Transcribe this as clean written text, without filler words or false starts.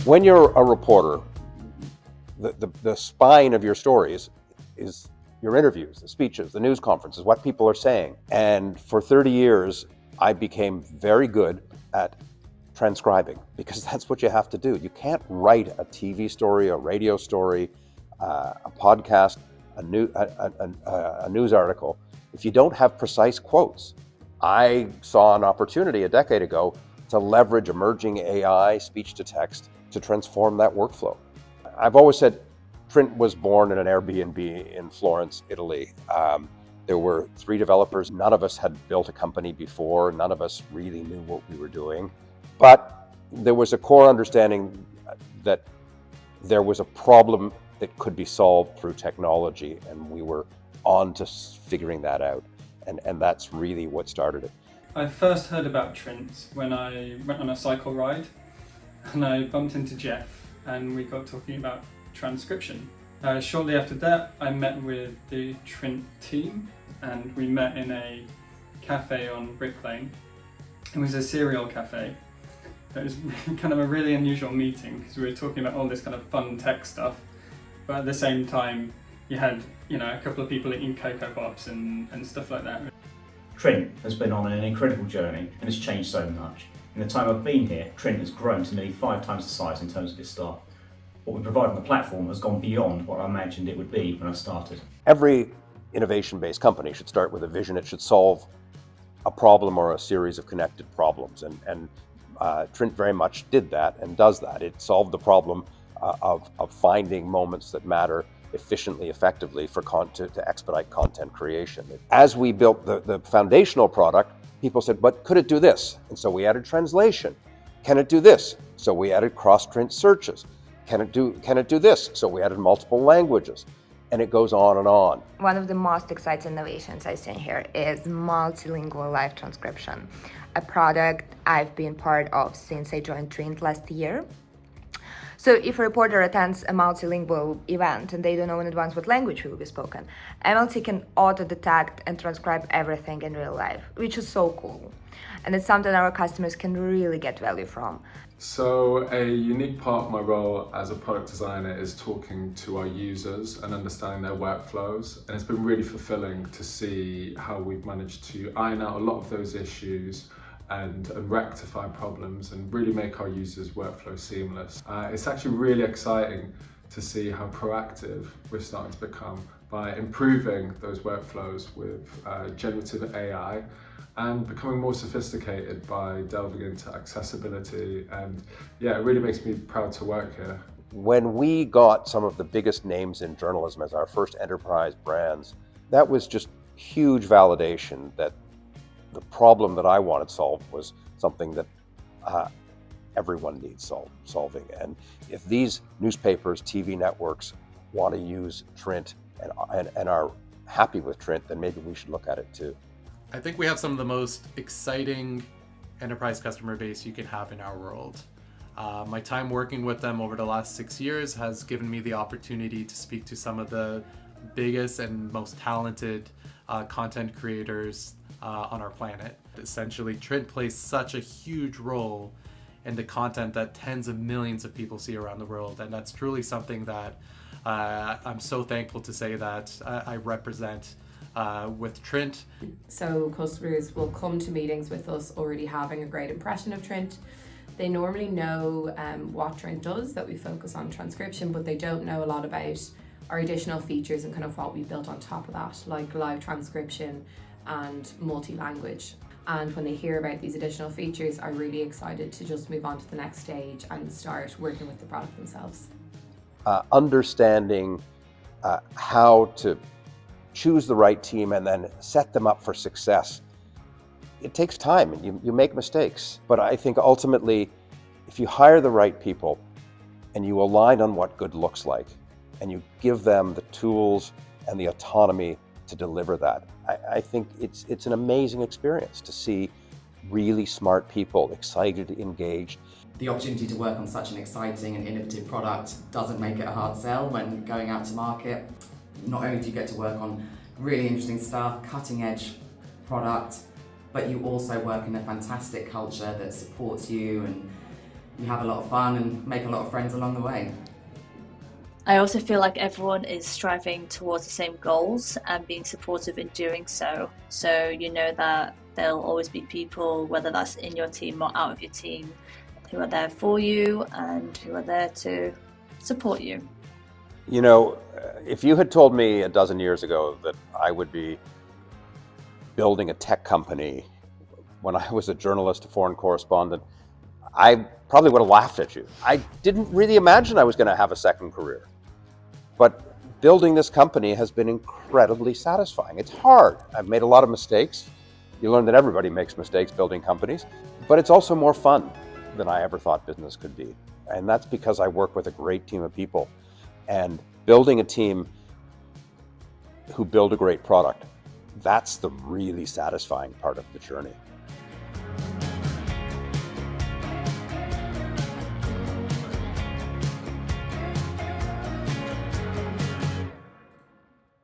When you're a reporter, the spine of your stories is your interviews, the speeches, the news conferences, what people are saying. And for 30 years, I became very good at transcribing, because that's what you have to do. You can't write a TV story, a radio story, a podcast, a news article if you don't have precise quotes. I saw an opportunity a decade ago to leverage emerging AI, speech to text, to transform that workflow. I've always said Trint was born in an Airbnb in Florence, Italy. There were 3 developers. None of us had built a company before. None of us really knew what we were doing. But there was a core understanding that there was a problem that could be solved through technology, and we were on to figuring that out. And that's really what started it. I first heard about Trint when I went on a cycle ride, and I bumped into Jeff, and we got talking about transcription. Shortly after that, I met with the Trint team, and we met in a cafe on Brick Lane. It was a cereal cafe. It was kind of a really unusual meeting, because we were talking about all this kind of fun tech stuff, but at the same time, you had, a couple of people eating Cocoa Pops and stuff like that. Trint has been on an incredible journey and has changed so much. In the time I've been here, Trint has grown to nearly 5 times the size in terms of its staff. What we provide on the platform has gone beyond what I imagined it would be when I started. Every innovation-based company should start with a vision. It should solve a problem or a series of connected problems. And Trint very much did that and does that. It solved the problem of finding moments that matter efficiently, effectively to expedite content creation. As we built the foundational product, people said, but could it do this? And so we added translation. Can it do this? So we added cross-Trint searches. Can it do this? So we added multiple languages. And it goes on and on. One of the most exciting innovations I see here is multilingual live transcription, a product I've been part of since I joined Trint last year. So if a reporter attends a multilingual event and they don't know in advance what language will be spoken, MLT can auto-detect and transcribe everything in real life, which is so cool. And it's something our customers can really get value from. So a unique part of my role as a product designer is talking to our users and understanding their workflows. And it's been really fulfilling to see how we've managed to iron out a lot of those issues and rectify problems and really make our users' workflow seamless. It's actually really exciting to see how proactive we're starting to become by improving those workflows with generative AI and becoming more sophisticated by delving into accessibility. And yeah, it really makes me proud to work here. When we got some of the biggest names in journalism as our first enterprise brands, that was just huge validation that the problem that I wanted solved was something that everyone needs solving. And if these newspapers, TV networks want to use Trint and are happy with Trint, then maybe we should look at it too. I think we have some of the most exciting enterprise customer base you can have in our world. My time working with them over the last 6 years has given me the opportunity to speak to some of the biggest and most talented content creators on our planet. Essentially, Trint plays such a huge role in the content that tens of millions of people see around the world, and that's truly something that I'm so thankful to say that I represent with Trint. So customers will come to meetings with us already having a great impression of Trint. They normally know what Trint does, that we focus on transcription, but they don't know a lot about our additional features and kind of what we built on top of that, like live transcription and multi-language. And when they hear about these additional features, are really excited to just move on to the next stage and start working with the product themselves. Understanding how to choose the right team and then set them up for success. It takes time and you make mistakes. But I think ultimately, if you hire the right people and you align on what good looks like, and you give them the tools and the autonomy to deliver that, I think it's an amazing experience to see really smart people, excited, engaged. The opportunity to work on such an exciting and innovative product doesn't make it a hard sell when going out to market. Not only do you get to work on really interesting stuff, cutting edge product, but you also work in a fantastic culture that supports you and you have a lot of fun and make a lot of friends along the way. I also feel like everyone is striving towards the same goals and being supportive in doing so. So you know that there'll always be people, whether that's in your team or out of your team, who are there for you and who are there to support you. You know, if you had told me a dozen years ago that I would be building a tech company when I was a journalist, a foreign correspondent, I probably would have laughed at you. I didn't really imagine I was going to have a second career. But building this company has been incredibly satisfying. It's hard. I've made a lot of mistakes. You learn that everybody makes mistakes building companies, but it's also more fun than I ever thought business could be. And that's because I work with a great team of people. And building a team who build a great product, that's the really satisfying part of the journey.